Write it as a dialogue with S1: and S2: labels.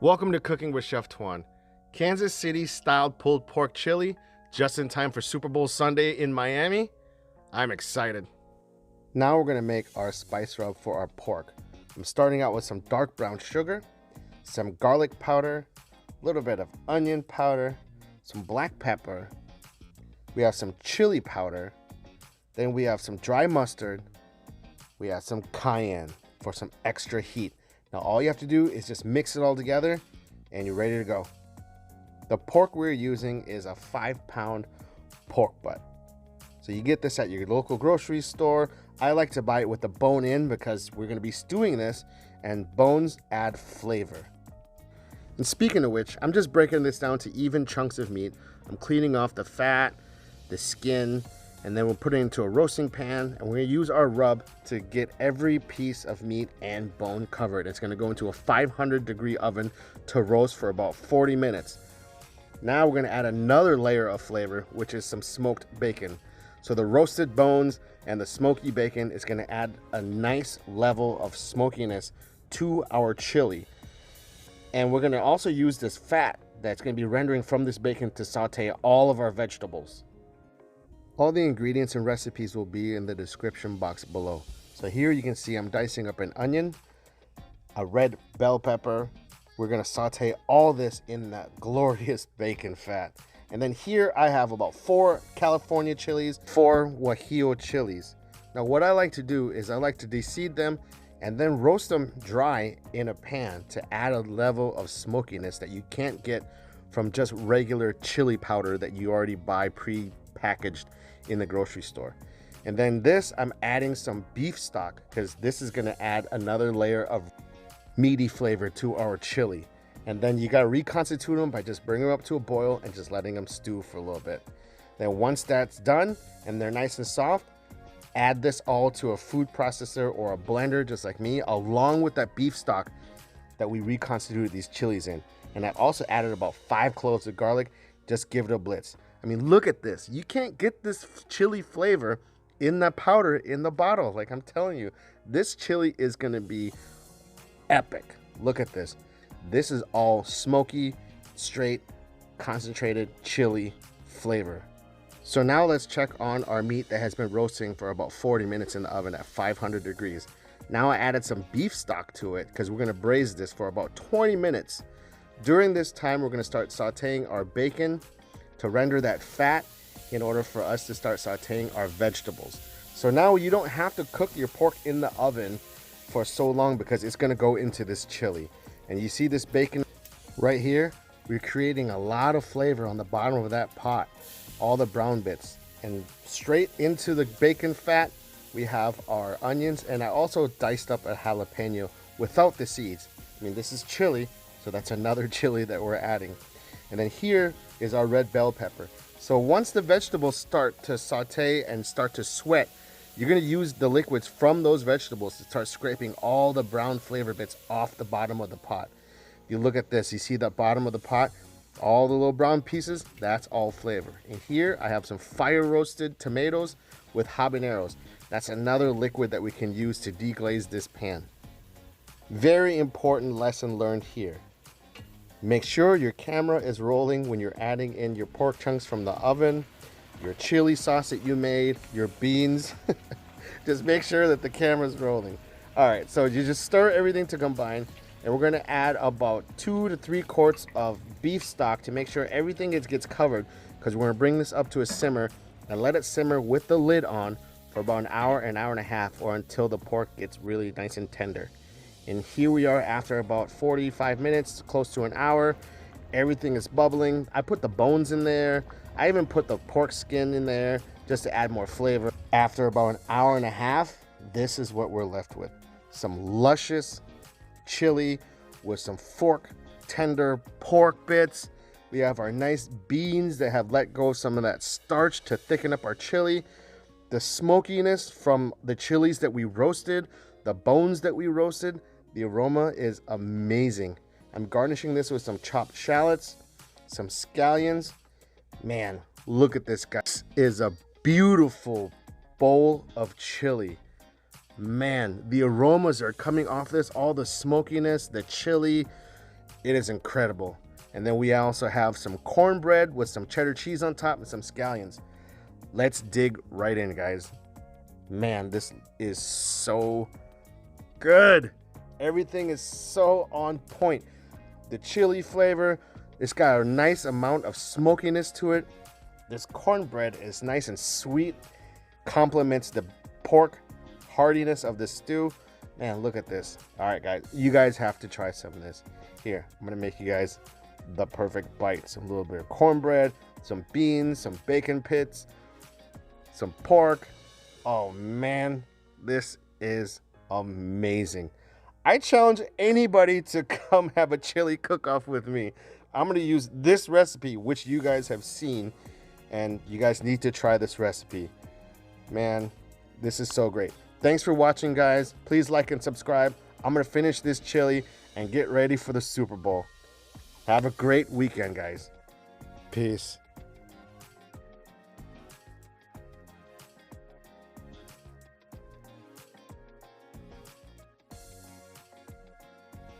S1: Welcome to Cooking with Chef Tuan. Kansas City styled pulled pork chili, just in time for Super Bowl Sunday in Miami. I'm excited. Now we're gonna make our spice rub for our pork. I'm starting out with some dark brown sugar, some garlic powder, a little bit of onion powder, some black pepper. We have some chili powder. Then we have some dry mustard. We have some cayenne for some extra heat. Now all you have to do is just mix it all together and you're ready to go. The pork we're using is a 5-pound pork butt. So you get this at your local grocery store. I like to buy it with the bone in because we're gonna be stewing this and bones add flavor. And speaking of which, I'm just breaking this down to even chunks of meat. I'm cleaning off the fat, the skin, and then we'll put it into a roasting pan and we're gonna use our rub to get every piece of meat and bone covered. It's gonna go into a 500-degree oven to roast for about 40 minutes. Now we're gonna add another layer of flavor, which is some smoked bacon. So the roasted bones and the smoky bacon is gonna add a nice level of smokiness to our chili. And we're gonna also use this fat that's gonna be rendering from this bacon to saute all of our vegetables. All the ingredients and recipes will be in the description box below. So here you can see I'm dicing up an onion, a red bell pepper. We're gonna saute all this in that glorious bacon fat. And then here I have about 4 California chilies, 4 guajillo chilies. Now what I like to do is I like to deseed them and then roast them dry in a pan to add a level of smokiness that you can't get from just regular chili powder that you already buy pre-packaged in the grocery store. And then this, I'm adding some beef stock because this is gonna add another layer of meaty flavor to our chili. And then you gotta reconstitute them by just bringing them up to a boil and just letting them stew for a little bit. Then once that's done and they're nice and soft, add this all to a food processor or a blender just like me, along with that beef stock that we reconstituted these chilies in. And I also added about 5 cloves of garlic. Just give it a blitz. I mean, look at this. You can't get this chili flavor in the powder in the bottle. Like I'm telling you, this chili is gonna be epic. Look at this. This is all smoky, straight, concentrated chili flavor. So now let's check on our meat that has been roasting for about 40 minutes in the oven at 500 degrees. Now I added some beef stock to it because we're gonna braise this for about 20 minutes. During this time, we're gonna start sauteing our bacon to render that fat in order for us to start sauteing our vegetables. So now you don't have to cook your pork in the oven for so long because it's gonna go into this chili. And you see this bacon right here? We're creating a lot of flavor on the bottom of that pot, all the brown bits. And straight into the bacon fat, we have our onions, and I also diced up a jalapeno without the seeds. I mean, this is chili, so that's another chili that we're adding. And then here is our red bell pepper. So once the vegetables start to saute and start to sweat, you're gonna use the liquids from those vegetables to start scraping all the brown flavor bits off the bottom of the pot. You look at this, you see the bottom of the pot, all the little brown pieces, that's all flavor. And here I have some fire roasted tomatoes with habaneros. That's another liquid that we can use to deglaze this pan. Very important lesson learned here. Make sure your camera is rolling when you're adding in your pork chunks from the oven, your chili sauce that you made, your beans. Just make sure that the camera's rolling. All right, so you just stir everything to combine, and we're gonna add about 2 to 3 quarts of beef stock to make sure everything gets covered, because we're gonna bring this up to a simmer and let it simmer with the lid on for about an hour and a half, or until the pork gets really nice and tender. And here we are after about 45 minutes, close to an hour. Everything is bubbling. I put the bones in there. I even put the pork skin in there just to add more flavor. After about an hour and a half, this is what we're left with. Some luscious chili with some fork tender pork bits. We have our nice beans that have let go of some of that starch to thicken up our chili. The smokiness from the chilies that we roasted, the bones that we roasted, the aroma is amazing. I'm garnishing this with some chopped shallots, some scallions. Man, look at this, guys. This is a beautiful bowl of chili. Man, the aromas are coming off this, all the smokiness, the chili. It is incredible. And then we also have some cornbread with some cheddar cheese on top and some scallions. Let's dig right in, guys. Man, this is so good. Everything is so on point. The chili flavor, it's got a nice amount of smokiness to it. This cornbread is nice and sweet, complements the pork heartiness of the stew. Man, look at this. All right, guys, you guys have to try some of this. Here, I'm gonna make you guys the perfect bite. Some little bit of cornbread, some beans, some bacon pits, some pork. Oh man, this is amazing. I challenge anybody to come have a chili cook-off with me. I'm gonna use this recipe, which you guys have seen, and you guys need to try this recipe. Man, this is so great. Thanks for watching, guys. Please like and subscribe. I'm gonna finish this chili and get ready for the Super Bowl. Have a great weekend, guys. Peace.